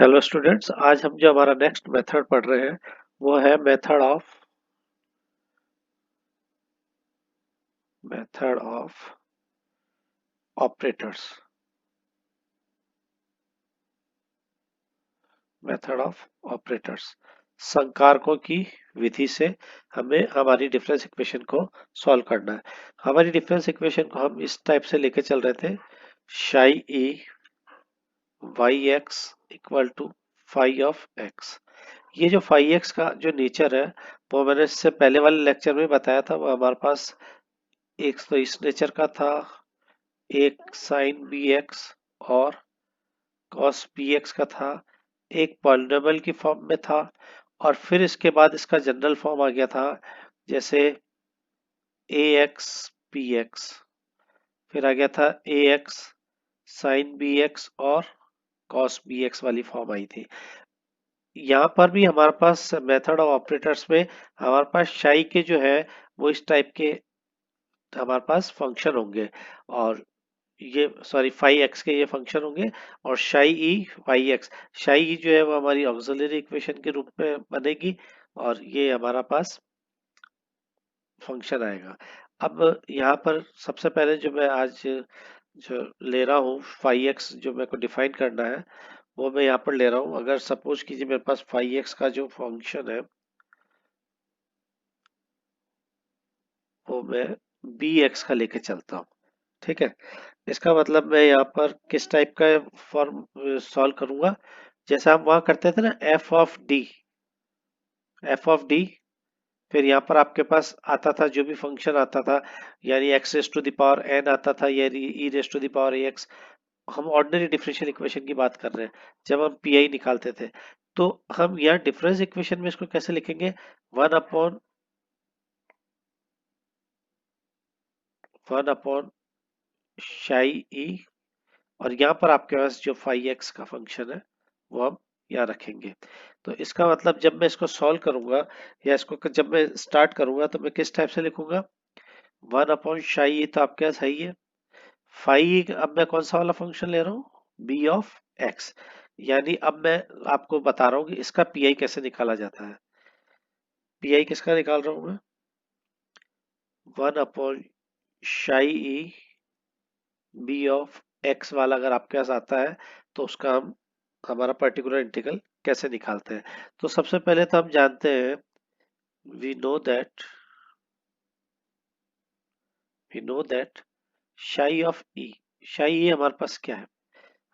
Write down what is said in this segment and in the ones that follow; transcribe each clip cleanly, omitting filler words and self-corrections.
Hello students, आज हम जो हमारा नेक्स्ट मेथड पढ़ रहे हैं वो है method of operators. Method of operators संकारकों की विधि से हमें हमारी डिफरेंस इक्वेशन को सॉल्व करना है। हमारी डिफरेंस इक्वेशन को हम इस टाइप से लेके चल रहे थे, psi e y x equal to phi of x. ये जो फाई एक्स का जो नेचर है वो मैंने इससे पहले वाले लेक्चर में बताया था। वो हमारे पास एक तो इस नेचर का था, एक साइन बी एक्स और कॉस बी एक्स का था, एक पॉलिनोमियल की फॉर्म में था, और फिर इसके बाद इसका जनरल फॉर्म आ गया था, जैसे ए एक्स बी एक्स। फिर आ गया था ए एक्स साइन बी एक्स और कॉस बी एक्स वाली फॉर्म आई थी। यहाँ पर भी हमारे पास मेथड ऑफ ऑपरेटर्स में हमारे पास शाई के जो है वो इस टाइप के हमारे पास फंक्शन होंगे, और ये सॉरी फाई एक्स के ये फंक्शन होंगे, और शाई ई वाई एक्स, शाई ई जो है वो हमारी ऑक्सिलरी इक्वेशन के रूप में बनेगी, और ये हमारा पास फंक्शन आएगा। अब यहाँ पर सबसे पहले जो मैं आज जो ले रहा हूँ फाई एक्स, जो मेरे को डिफाइन करना है वो मैं यहाँ पर ले रहा हूँ। अगर सपोज कीजिए मेरे पास फाई एक्स का जो फंक्शन है वो मैं बी एक्स का लेके चलता हूँ, ठीक है। इसका मतलब मैं यहाँ पर किस टाइप का फॉर्म सॉल्व करूंगा, जैसा हम वहां करते थे ना, एफ ऑफ डी। फिर यहाँ पर आपके पास आता था जो भी फंक्शन आता था, यानी x raise to the power n आता था, यानी e raise to the power a x. हम ऑर्डिनरी डिफरेंशियल इक्वेशन की बात कर रहे हैं जब हम पीआई निकालते थे। तो हम यहाँ डिफरेंस इक्वेशन में इसको कैसे लिखेंगे, वन अपॉन शाई ई, और यहाँ पर आपके पास जो फाई एक्स का फंक्शन है वो हम यहाँ रखेंगे। तो इसका मतलब जब मैं इसको सॉल्व करूंगा या इसको जब मैं स्टार्ट करूंगा तो मैं किस टाइप से लिखूंगा, वन अपॉन शाई, तो आपके पास है ही है फाई। अब मैं कौन सा वाला फंक्शन ले रहा हूँ, बी ऑफ एक्स। यानी अब मैं आपको बता रहा हूँ कि इसका पीआई कैसे निकाला जाता है। पीआई किसका निकाल रहा हूँ मैं, वन अपॉन शाई ई बी ऑफ एक्स वाला अगर आपके पास आता है तो उसका हम हमारा पर्टिकुलर इंटीग्रल कैसे निकालते हैं। तो सबसे पहले तो हम जानते हैं, we know that we know that phi of e, phi e हमारे पास क्या है,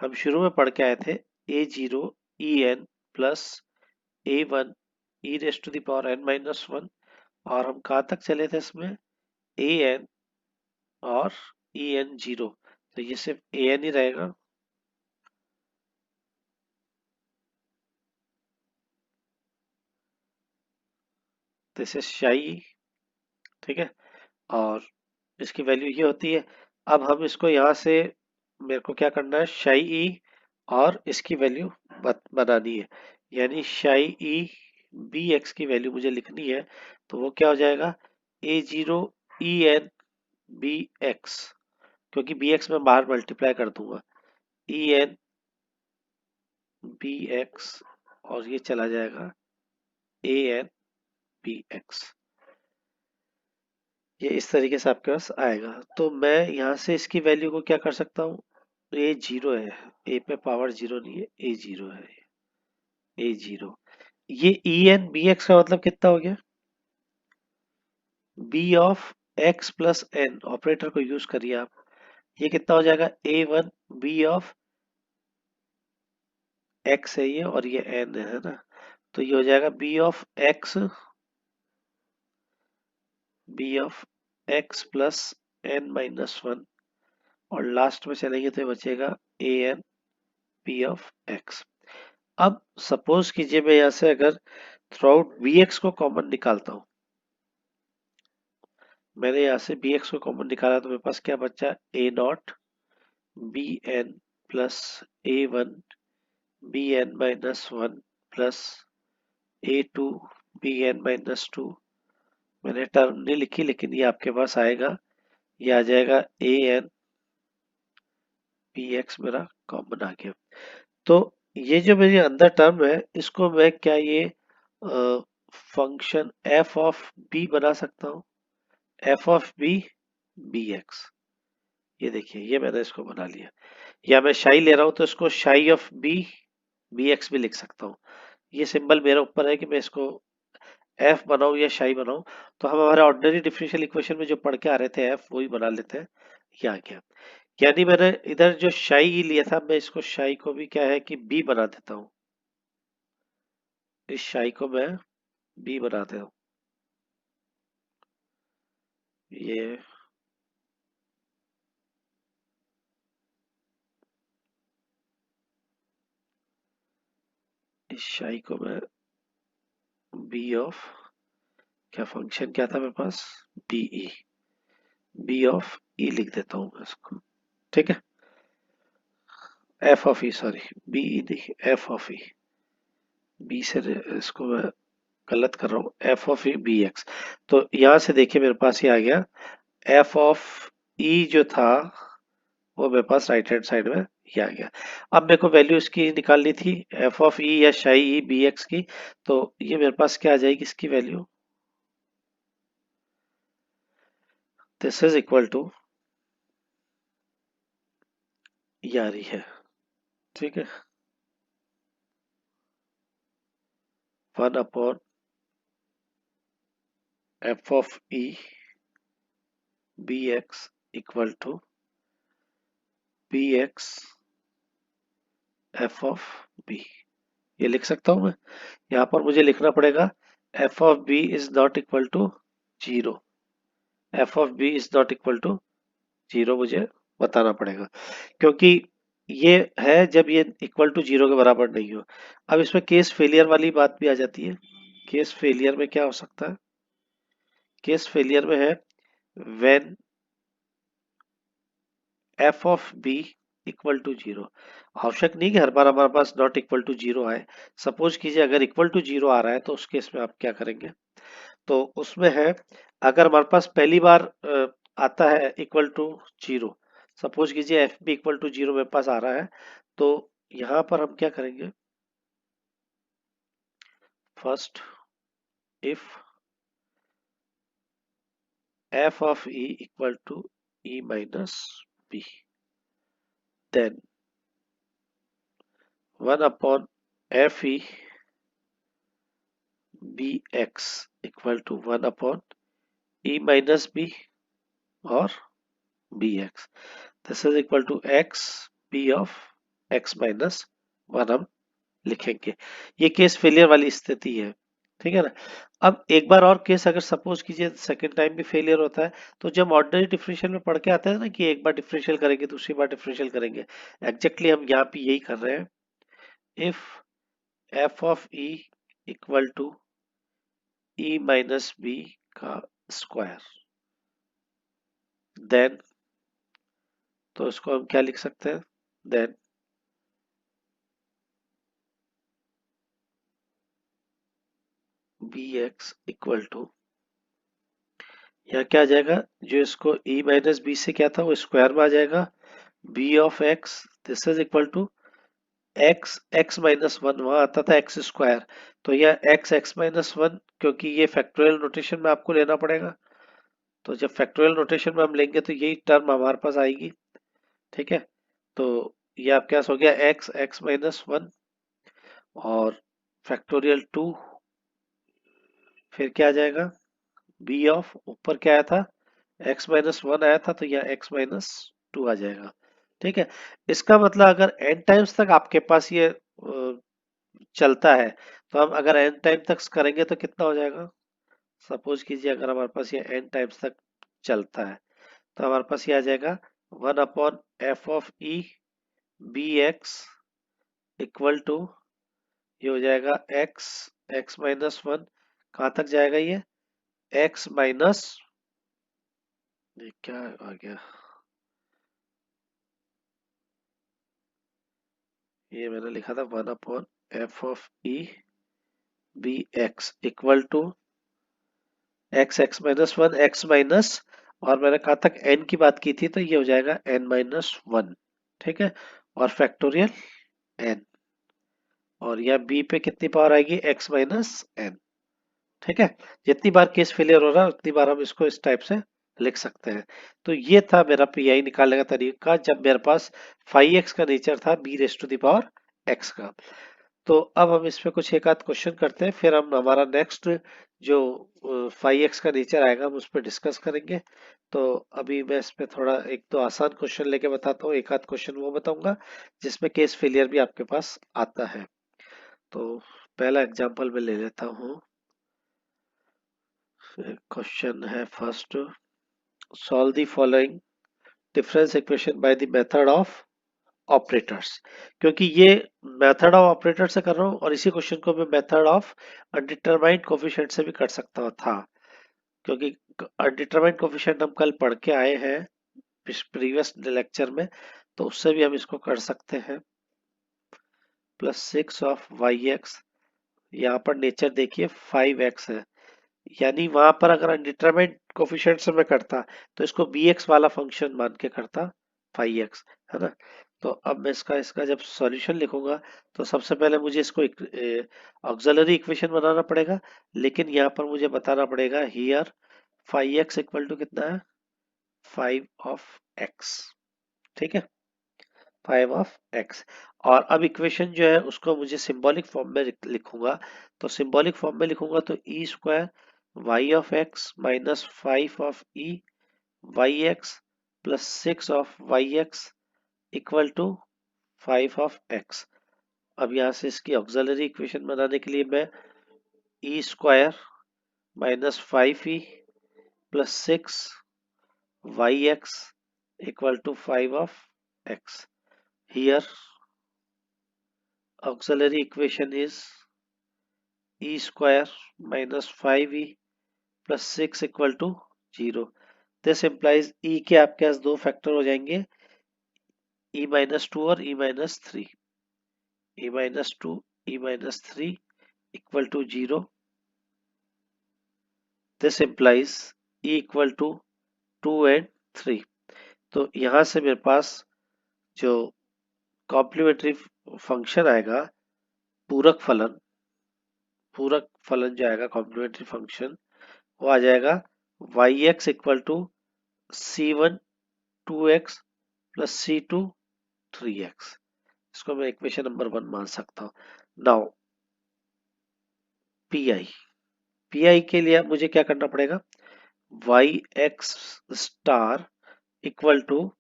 हम शुरू में पढ़ के आए थे, a0 en plus a1 e raise to the power n-1। और हम कहाँ तक चले थे इसमें, an और en0, तो ये सिर्फ an ही रहेगा। दिस इज शाई, ठीक है, और इसकी वैल्यू ये होती है। अब हम इसको यहाँ से, मेरे को क्या करना है, शाई ई और इसकी वैल्यू बनानी है, यानी शाई ई बी एक्स की वैल्यू मुझे लिखनी है। तो वो क्या हो जाएगा, a0 en बी एक्स, क्योंकि बी एक्स में बाहर मल्टीप्लाई कर दूंगा, ई एन बी एक्स, और ये चला जाएगा ए एन बी एक्स। ये इस तरीके से आपके पास आएगा। तो मैं यहाँ से इसकी वैल्यू को क्या कर सकता हूँ, ए जीरो है, ए पे पावर जीरो नहीं है, ए जीरो है, ए जीरो। ये ई एन बी एक्स का मतलब कितना हो गया, b of x plus n, operator को यूज करिए आप, ये कितना हो जाएगा, a one b of x है ये, और ये एन है ना, तो ये हो जाएगा B of x plus n-1, और लास्ट में चलेंगे तो ये बचेगा A N P of x. अब सपोज कीजिए मैं यहाँ से अगर थ्रू आउट बी एक्स को कॉमन निकालता हूँ, मैंने यहाँ से बी एक्स को कॉमन निकाला तो मेरे पास क्या बचा, a nought b n plus a one b n-1 plus a two b n-2। मैंने टर्म नहीं लिखी लेकिन ये आपके पास आएगा, ये आ जाएगा ए एन पी एक्स, मेरा कॉमन आ गया। तो ये जो मेरी अंदर टर्म है इसको मैं क्या ये फंक्शन एफ ऑफ बी बना सकता हूँ, f of b b x. ये देखिए ये मैंने इसको बना लिया, या मैं शाई ले रहा हूँ तो इसको शाई ऑफ बी बी एक्स भी लिख सकता हूँ। ये सिंबल मेरे ऊपर है कि मैं इसको एफ बनाऊं या शाई बनाऊं। तो हम हमारे ऑर्डिनरी डिफरेंशियल इक्वेशन में जो पढ़ के आ रहे थे एफ, वही बना लेते हैं। ये आ गया, यानी मैंने इधर जो शाई लिया था मैं इसको शाई को भी क्या है कि बी बना देता हूँ, इस शाई को मैं बी बना देता हूँ। ये इस शाई को मैं बी ऑफ, क्या फंक्शन क्या था मेरे पास, बीई, बी ऑफ ई लिख देता हूँ मैं इसको। ठीक है, f of e, sorry b e नहीं, एफ ऑफ ई, बी से इसको मैं गलत कर रहा हूँ, f of e b x. तो यहां से देखिए मेरे पास ये आ गया एफ ऑफ ई जो था वो मेरे पास राइट हैंड साइड में ये आ गया। अब मेरे को वैल्यू इसकी निकालनी थी, एफ ऑफ ई या शाई ई बी एक्स की। तो ये मेरे पास क्या आ जाएगी इसकी value, this is equal to, ये आ रही है। ठीक है, 1 upon f of e b x equal to b x f of b. ये लिख सकता हूं मैं। यहाँ पर मुझे लिखना पड़ेगा f of b is not equal to zero, f of b is not equal to zero मुझे बताना पड़ेगा, क्योंकि ये है जब ये इक्वल टू जीरो के बराबर नहीं हो। अब इसमें केस फेलियर वाली बात भी आ जाती है। केस फेलियर में क्या हो सकता है, केस फेलियर में है when f of b equal to zero. आवश्यक नहीं कि हर बार हमारे पास नॉट इक्वल टू जीरो आए। सपोज कीजिए अगर इक्वल टू जीरो आ रहा है तो उस केस में आप क्या करेंगे, तो उसमें है अगर हमारे पास पहली बार आता है इक्वल टू जीरो, सपोज कीजिए f b equal to zero मेरे पास आ रहा है, तो यहाँ पर हम क्या करेंगे, first if f of e equal to e minus b, then 1 upon f e b x equal to 1 upon e minus b और b x, this is equal to x b of x minus one हम लिखेंगे। ये case failure वाली स्थिति है। ठीक है ना। अब एक बार और केस अगर सपोज कीजिए सेकंड टाइम भी फेलियर होता है, तो जब ऑर्डिनरी डिफरेंशियल में पढ़ के आते हैं ना कि एक बार डिफरेंशियल करेंगे दूसरी बार डिफरेंशियल करेंगे, एग्जैक्टली हम यहाँ पे यही कर रहे हैं। If f of e equal to e minus b का स्क्वायर, देन, तो इसको हम क्या लिख सकते हैं, then b x equal to, यहाँ क्या आ जाएगा, जो इसको e माइनस बी से क्या था वो स्क्वायर में आ जाएगा, b of x, this is equal to x x minus one, वहां आता था x स्क्वायर, तो यह x x माइनस वन, क्योंकि ये फैक्टोरियल नोटेशन में आपको लेना पड़ेगा। तो जब फैक्टोरियल नोटेशन में हम लेंगे तो यही टर्म हमारे पास आएगी। ठीक है, तो ये आपके पास हो गया x x माइनस वन और फैक्टोरियल टू, फिर क्या आ जाएगा b ऑफ, ऊपर क्या आया था x माइनस वन आया था, तो यह x माइनस टू आ जाएगा। ठीक है, इसका मतलब अगर n टाइम्स तक आपके पास ये चलता है, तो हम अगर n टाइम तक करेंगे तो कितना हो जाएगा, सपोज कीजिए अगर हमारे पास ये n टाइम्स तक चलता है तो हमारे पास ये आ जाएगा 1 upon f of e b x equal to, ये हो जाएगा x x माइनस वन, कहाँ तक जाएगा ये x माइनस, ये क्या आ गया, ये मैंने लिखा था 1 upon f of e b x equal to x x minus one x minus, और मैंने कहा तक n की बात की थी तो ये हो जाएगा n माइनस वन। ठीक है, और फैक्टोरियल n, और यहाँ बी पे कितनी पावर आएगी, x माइनस एन। ठीक है, जितनी बार केस फेलियर हो रहा है उतनी बार हम इसको इस टाइप से लिख सकते हैं। तो ये था मेरा पीआई निकालने का तरीका जब मेरे पास 5x का नेचर था b raise to the power x का। तो अब हम इसमें कुछ एक आध क्वेश्चन करते हैं, फिर हम हमारा नेक्स्ट जो 5x का नेचर आएगा हम उस पर डिस्कस करेंगे। तो अभी मैं इसमें थोड़ा एक तो आसान क्वेश्चन लेके बताता हूँ, एक आध क्वेश्चन वो बताऊंगा जिसमें केस फेलियर भी आपके पास आता है। तो पहला एग्जांपल मैं ले लेता हूँ। क्वेश्चन है first, solve the following difference equation by the method of operators. क्योंकि ये मेथड ऑफ ऑपरेटर से कर रहा हूँ और इसी क्वेश्चन को मैं मेथड ऑफ अनडिटरमाइंड कोफिशिएंट से भी कर सकता था, क्योंकि अनडिटरमाइंड कोफिशिएंट हम कल पढ़ के आए हैं प्रीवियस लेक्चर में, तो उससे भी हम इसको कर सकते हैं। प्लस 6 ऑफ वाई एक्स, यहाँ पर नेचर देखिए 5x है, यानी वहां पर अगर अनडिटरमाइंड कोफिशिएंट से मैं करता तो इसको bx वाला फंक्शन मान के करता 5x, है ना। तो अब मैं इसका इसका जब सॉल्यूशन लिखूंगा तो सबसे पहले मुझे इसको ऑक्सिलरी इक्वेशन बनाना पड़ेगा, लेकिन यहाँ पर मुझे बताना पड़ेगा हियर 5x इक्वल टू कितना है, 5 ऑफ x। ठीक है, 5 ऑफ x। और अब इक्वेशन जो है उसको मुझे सिंबॉलिक फॉर्म में लिखूंगा। तो सिंबॉलिक फॉर्म में लिखूंगा तो e square y of x minus 5 of e y x plus 6 of y x equal to 5 of x. अब यहाँ से इसकी ऑक्सिलरी इक्वेशन बनाने के लिए मैं e square minus 5e plus 6 y x equal to 5 of x. Here auxiliary equation is e square minus 5e plus 6 equal to 0. This implies e के आपके पास दो फैक्टर हो जाएंगे, e minus 2 और e minus 3, e minus 2 e minus 3 equal to 0. This implies e equal to 2 and 3. तो यहां से मेरे पास जो कॉम्प्लीमेंट्री फंक्शन आएगा, पूरक फलन, पूरक फलन जो आएगा कॉम्प्लीमेंट्री फंक्शन, वो आ जाएगा y x equal to c one 2x plus c two 3x। इसको मैं इक्वेशन नंबर 1 मान सकता हूँ। नाउ पीआई, पीआई के लिए मुझे क्या करना पड़ेगा, y x star equal to,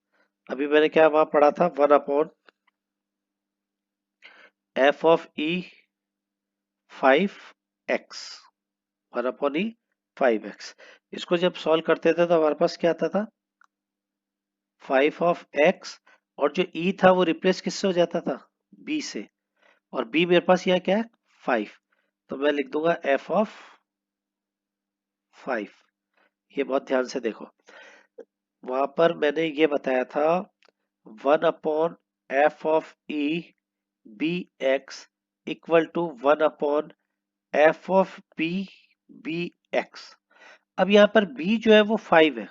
अभी मैंने क्या वहां पढ़ा था, 1 upon f of e 5x, 1 upon e 5x। इसको जब सॉल्व करते थे तो हमारे पास क्या आता था, 5 ऑफ x, और जो e था वो रिप्लेस किससे हो जाता था, b से, और b मेरे पास यहाँ क्या है 5, तो मैं लिख दूंगा f ऑफ 5। ये बहुत ध्यान से देखो, वहां पर मैंने ये बताया था 1 upon f of e b x equal to 1 upon f of b b x. अब यहाँ पर b जो है वो 5 है,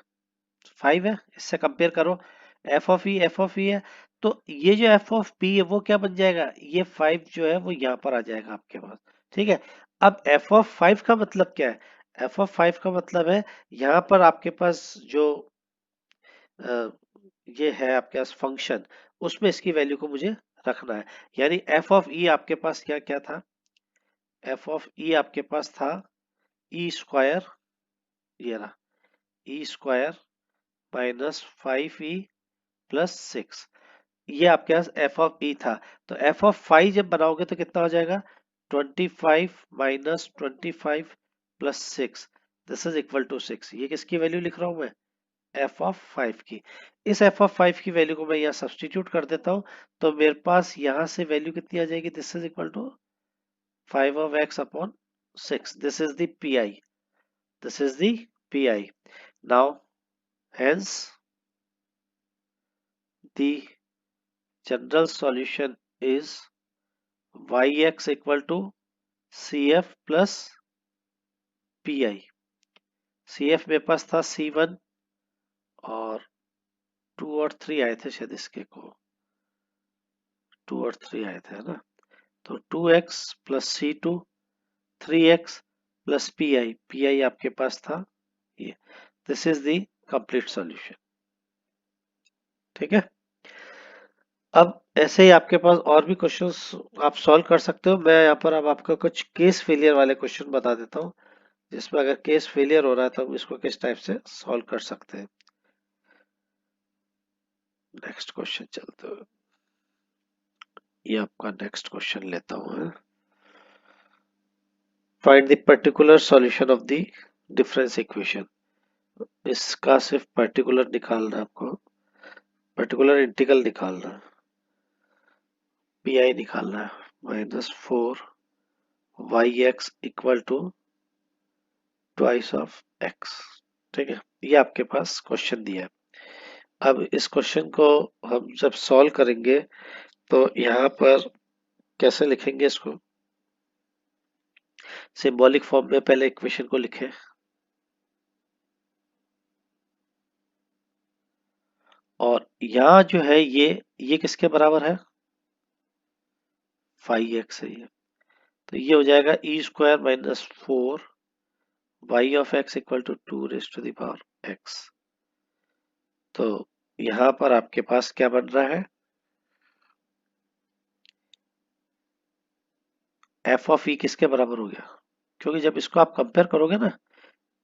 5 है, इससे कंपेयर करो, एफ ऑफ ई है, तो ये जो एफ ऑफ बी है वो क्या बन जाएगा, ये 5 जो है वो यहाँ पर आ जाएगा आपके पास। ठीक है, अब एफ ऑफ 5 का मतलब क्या है, एफ ऑफ 5 का मतलब है यहाँ पर आपके पास जो ये है आपके पास फंक्शन, उसमें इसकी वैल्यू को मुझे रखना है। यानी एफ ऑफ ई आपके पास क्या क्या था, एफ ऑफ ई आपके पास था ई स्क्वायर, ये रहा ई स्क्वायर माइनस 5e प्लस 6, ये आपके पास एफ ऑफ ई था। तो एफ ऑफ 5 जब बनाओगे तो कितना हो जाएगा, 25 minus 25 plus 6, this is equal to 6। ये किसकी वैल्यू लिख रहा हूं मैं, एफ ऑफ 5 की। इस एफ ऑफ 5 की वैल्यू को मैं यहाँ सब्सटीट्यूट कर देता हूँ, तो मेरे पास यहाँ से वैल्यू कितनी आ जाएगी, this is equal to 5 of x upon 6। This is the P I, this is the P I. Now hence the general solution is yx equal to cf plus P I. C F मेरे पास था C1 और 2 और 3 आए थे शायद, इसके को 2 और 3 आए थे, है ना। तो 2x plus C2 3x plus P आई आपके पास था ये। This is the complete solution. ठीक है। अब ऐसे ही आपके पास और भी क्वेश्चंस आप सॉल्व कर सकते हो। मैं यहाँ पर अब आपको कुछ केस फेलियर वाले क्वेश्चन बता देता हूँ, जिसमें अगर केस फेलियर हो रहा है तो हम इसको किस टाइप से सॉल्व कर सकते हैं। नेक्स्ट क्वेश्चन चलते हुए ये आपका नेक्स्ट क्वेश्चन लेता हूँ। Find the particular solution of the difference equation. इसका सिर्फ पर्टिकुलर निकालना है आपको, पर्टिकुलर इंटीग्रल निकालना है, पी आई निकालना है। -4 y(x) equal to twice of x। ठीक है, ये आपके पास क्वेश्चन दिया है। अब इस क्वेश्चन को हम जब सॉल्व करेंगे तो यहाँ पर कैसे लिखेंगे इसको, सिंबॉलिक फॉर्म में पहले इक्वेशन को लिखें और यहाँ जो है ये किसके बराबर है, 5x है ये। तो ये हो जाएगा e² minus 4 y of x equal to 2 raise to the power x। तो यहाँ पर आपके पास क्या बन रहा है, f ऑफ e किसके बराबर हो गया, क्योंकि जब इसको आप कंपेयर करोगे ना,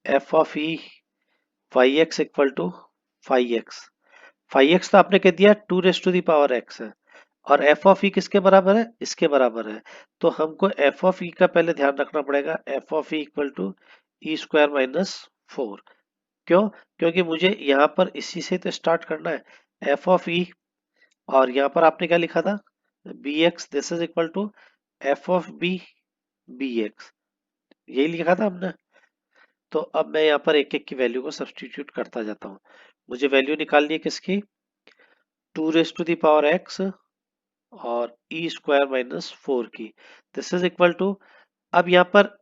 f of e 5x equal to 5x, 5x तो आपने कह दिया 2 raise to the power x है, और f ऑफ e किसके बराबर है, इसके बराबर है। तो हमको f ऑफ e का पहले ध्यान रखना पड़ेगा, f of e equal to e² minus 4। क्यों, क्योंकि मुझे यहाँ पर इसी से तो स्टार्ट करना है, f ऑफ e, और यहाँ पर आपने क्या लिखा था, bx, this is equal to f of b bx, यही लिखा था हमने। तो अब मैं यहाँ पर एक एक की वैल्यू को सब्सटीट्यूट करता जाता हूँ। मुझे वैल्यू निकालनी है किसकी, 2 raise to the power x और e² माइनस 4 की। दिस इज इक्वल टू, अब यहाँ पर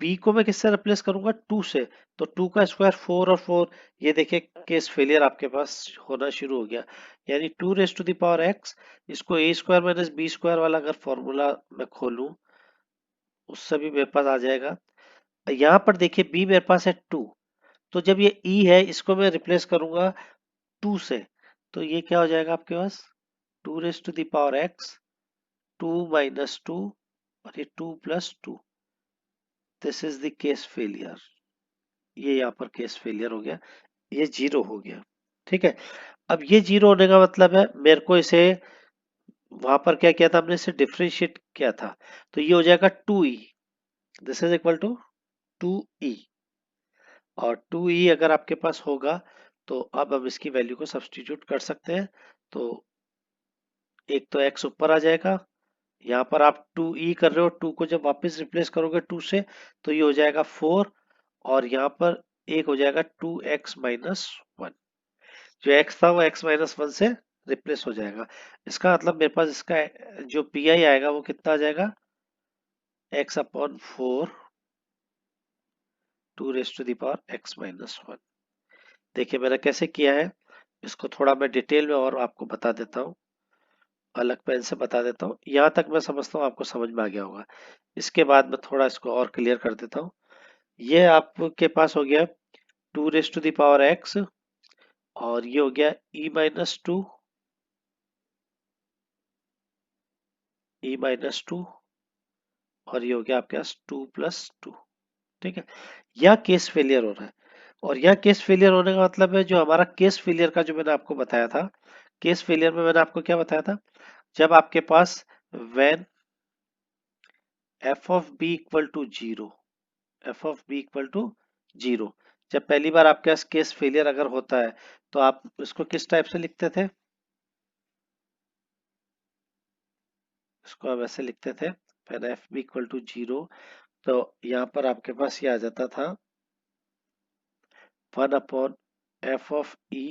b को मैं किससे रिप्लेस करूंगा, 2 से। तो 2 का स्क्वायर 4 और 4, ये देखिए केस फेलियर आपके पास होना शुरू हो गया। यानी 2 raise to the power x, इसको a² माइनस b² वाला अगर फॉर्मूला मैं खोलूं उससे भी मेरे पास आ जाएगा। यहाँ पर देखिए b मेरे पास है 2, तो जब ये e है इसको मैं रिप्लेस करूंगा 2 से, तो ये क्या हो जाएगा आपके पास, 2 raise to the power x, 2 minus 2 और ये 2 plus 2। This is the case failure. ये यहाँ पर केस फेलियर हो गया, ये 0 हो गया। ठीक है, अब ये 0 होने का मतलब है मेरे को इसे, वहां पर क्या किया था हमने, इसे डिफरेंशिएट किया था, तो ये हो जाएगा 2e। This is equal to 2e, और 2e अगर आपके पास होगा तो अब हम इसकी वैल्यू को सब्सटीट्यूट कर सकते हैं। तो एक तो x ऊपर आ जाएगा, यहाँ पर आप 2e कर रहे हो, 2 को जब वापस रिप्लेस करोगे 2 से तो ये हो जाएगा 4, और यहाँ पर एक हो जाएगा 2x माइनस 1। जो x था वो x माइनस 1 से रिप्लेस हो जाएगा। इसका मतलब मेरे पास इसका जो पी आई आएगा वो कितना आ जाएगा, x upon 4 2 raise to the power x minus 1। देखिए मैंने कैसे किया है, इसको थोड़ा मैं डिटेल में और आपको बता देता हूँ, अलग पेन से बता देता हूँ। यहाँ तक मैं समझता हूँ आपको समझ में आ गया होगा। इसके बाद मैं थोड़ा इसको और क्लियर कर देता हूँ। ये आपके पास हो गया 2 raise to the power x, और ये हो गया e माइनस 2, और ये हो गया आपके पास 2 प्लस 2। ठीक है, यह केस फेलियर हो रहा है, और यह केस फेलियर होने का मतलब है जो हमारा केस फेलियर का जो मैंने आपको बताया था, केस फेलियर में मैंने आपको क्या बताया था, जब आपके पास when f of b equal to 0, f of b equal to 0, जब पहली बार आपके पास केस फेलियर अगर होता है तो आप इसको किस टाइप से लिखते थे, इसको आप ऐसे लिखते थे, when f b equal to 0, तो यहाँ पर आपके पास ये आ जाता था 1 upon f of e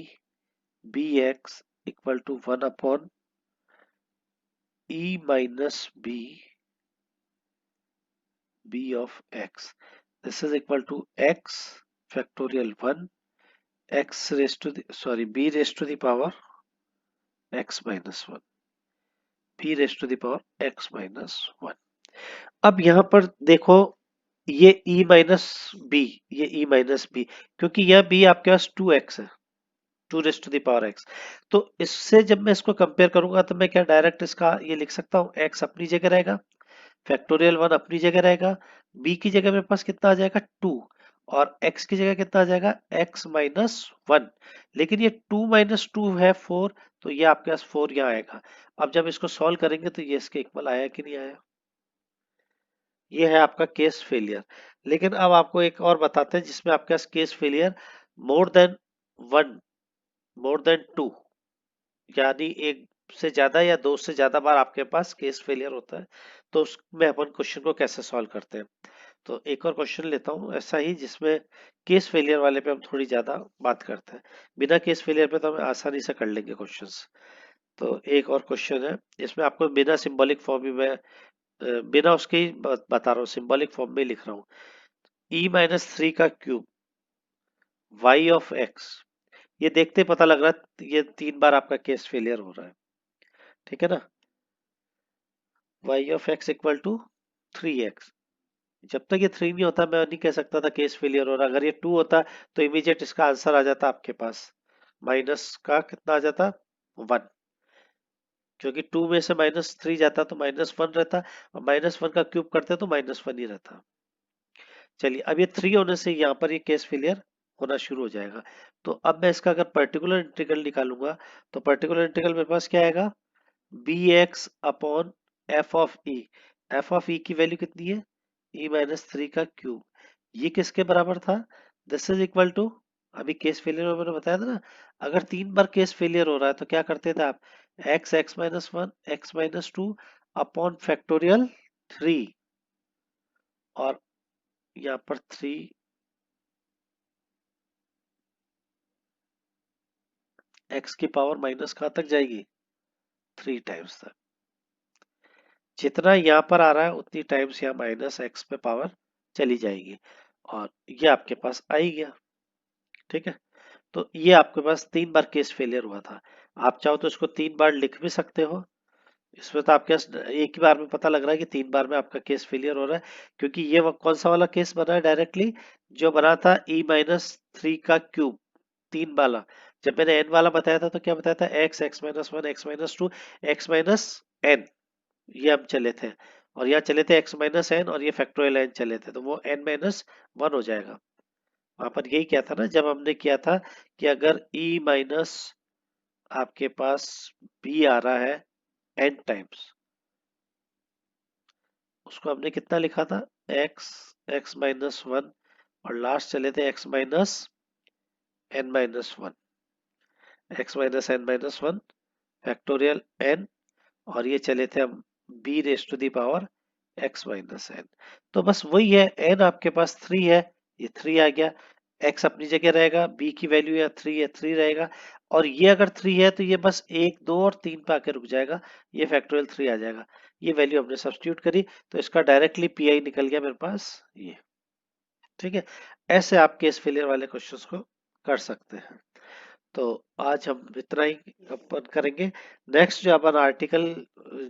bx equal to 1 upon e minus b of x. This is equal to x factorial 1 x raised to the, sorry, b raised to the power x minus 1. B raised to the power x minus one. अब यहां पर देखो ये e minus b, ये e minus b, क्योंकि यह b आपके पास 2x है, 2 raised to the power x। तो इससे जब मैं इसको कंपेयर करूंगा तो मैं क्या डायरेक्ट इसका ये लिख सकता हूँ, x अपनी जगह रहेगा, फैक्टोरियल 1 अपनी जगह रहेगा, b की जगह मेरे पास कितना आ जाएगा 2, और x की जगह कितना आ जाएगा x माइनस वन। लेकिन ये 2 माइनस टू है 4, तो ये आपके पास 4 यहाँ आएगा। अब जब इसको सॉल्व करेंगे तो ये इसके इक्वल आया कि नहीं आया, ये है आपका केस फेलियर। लेकिन अब आपको एक और बताते हैं जिसमें आपके पास case failure more than one, more than two, यानी एक से ज्यादा या दो से ज्यादा बार आपके पास केस फेलियर होता है। तो उसमें अपन क्वेश्चन को कैसे सॉल्व करते हैं। तो एक और क्वेश्चन लेता हूँ ऐसा ही जिसमें केस फेलियर वाले पे हम थोड़ी ज्यादा बात करते हैं, बिना केस फेलियर पे तो हम आसानी से कर लेंगे क्वेश्चंस। तो एक और क्वेश्चन है, इसमें आपको बिना सिंबॉलिक फॉर्म में, बिना उसके ही बता रहा हूँ, सिंबॉलिक फॉर्म में लिख रहा हूँ। e माइनस थ्री का क्यूब y ऑफ x, ये देखते ही पता लग रहा है ये 3 बार आपका केस फेलियर हो रहा है, ठीक है ना। y of x equal to 3x, जब तक ये 3 नहीं होता मैं नहीं कह सकता था केस फेलियर हो रहा। अगर ये 2 होता तो इमीडिएट इसका आंसर आ जाता आपके पास, माइनस का कितना आ जाता 1, क्योंकि 2 में से माइनस 3 जाता तो माइनस 1 रहता, और माइनस 1 का क्यूब करते तो माइनस 1 ही रहता। चलिए अब ये 3 होने से यहाँ पर ये केस फेलियर होना शुरू हो जाएगा। तो अब मैं इसका अगर पर्टिकुलर इंटीग्रल निकालूंगा तो पर्टिकुलर इंटीग्रल मेरे पास क्या आएगा, b x upon f of e. F of e की वैल्यू कितनी है, ई माइनस थ्री का क्यूब। ये किसके बराबर था, दिस इज इक्वल टू, अभी केस फेलियर में मैंने बताया था ना, अगर 3 बार केस फेलियर हो रहा है तो क्या करते थे आप, x x minus one x minus two upon factorial 3, और यहाँ पर 3, एक्स की पावर माइनस कहाँ तक जाएगी, 3 टाइम्स तक। जितना यहाँ पर आ रहा है उतनी टाइम्स यहाँ माइनस एक्स पे पावर चली जाएगी, और ये आपके पास आ ही गया, ठीक है। तो ये आपके पास 3 बार केस फेलियर हुआ था। आप चाहो तो इसको 3 बार लिख भी सकते हो, इसमें तो आपके पास एक ही बार में पता लग रहा है कि 3 बार में आपका केस फेलियर हो रहा है, क्योंकि ये कौन सा वाला केस बना है डायरेक्टली, जो बना था e माइनस थ्री का क्यूब 3 वाला। जब मैंने n वाला बताया था तो क्या बताया था, x x minus one x minus two x minus n, ये हम चले थे, और यहाँ चले थे x माइनस एन, और ये फैक्टोरियल n चले थे, तो वो n माइनस वन हो जाएगा। वहां पर यही किया था ना जब हमने किया था कि अगर e माइनस आपके पास b आ रहा है n टाइम्स, उसको हमने कितना लिखा था, x x माइनस वन, और लास्ट चले थे x minus n minus one, x minus n minus one factorial n, और ये चले थे हम b raise to the power x minus n. तो बस वही है, n आपके पास 3 है, ये 3 आ गया, x अपनी जगह रहेगा, b की वैल्यू या 3 है 3 रहेगा, और ये अगर 3 है तो ये बस 1 2 और 3 पे आके रुक जाएगा, ये फैक्टोरियल 3 आ जाएगा। ये वैल्यू हमने सब्स्टिट्यूट करी तो इसका डायरेक्टली पी निकल गया मेरे पास ये, ठीक है। ऐसे आप केस फेलियर वाले क्वेश्चंस को कर सकते हैं। तो आज हम इतना ही अपन करेंगे। नेक्स्ट जो अपन आर्टिकल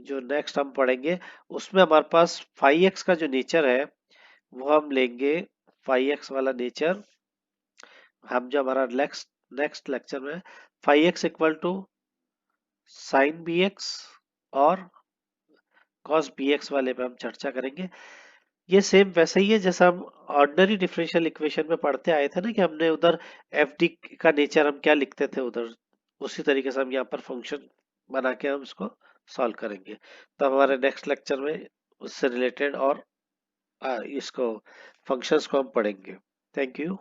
जो नेक्स्ट हम पढ़ेंगे उसमें हमारे पास फाइव एक्स का जो नेचर है वो हम लेंगे, फाइव एक्स वाला नेचर हम जो हमारा नेक्स्ट नेक्स्ट लेक्चर में five x equal to sine b x और कॉस बी एक्स वाले पे हम चर्चा करेंगे। ये सेम वैसा ही है जैसा हम ऑर्डिनरी डिफरेंशियल इक्वेशन में पढ़ते आए थे ना, कि हमने उधर एफ डी का नेचर हम क्या लिखते थे उधर, उसी तरीके से हम यहाँ पर फंक्शन बना के हम इसको सॉल्व करेंगे। तो हमारे नेक्स्ट लेक्चर में उससे रिलेटेड और इसको फंक्शंस को हम पढ़ेंगे। Thank you.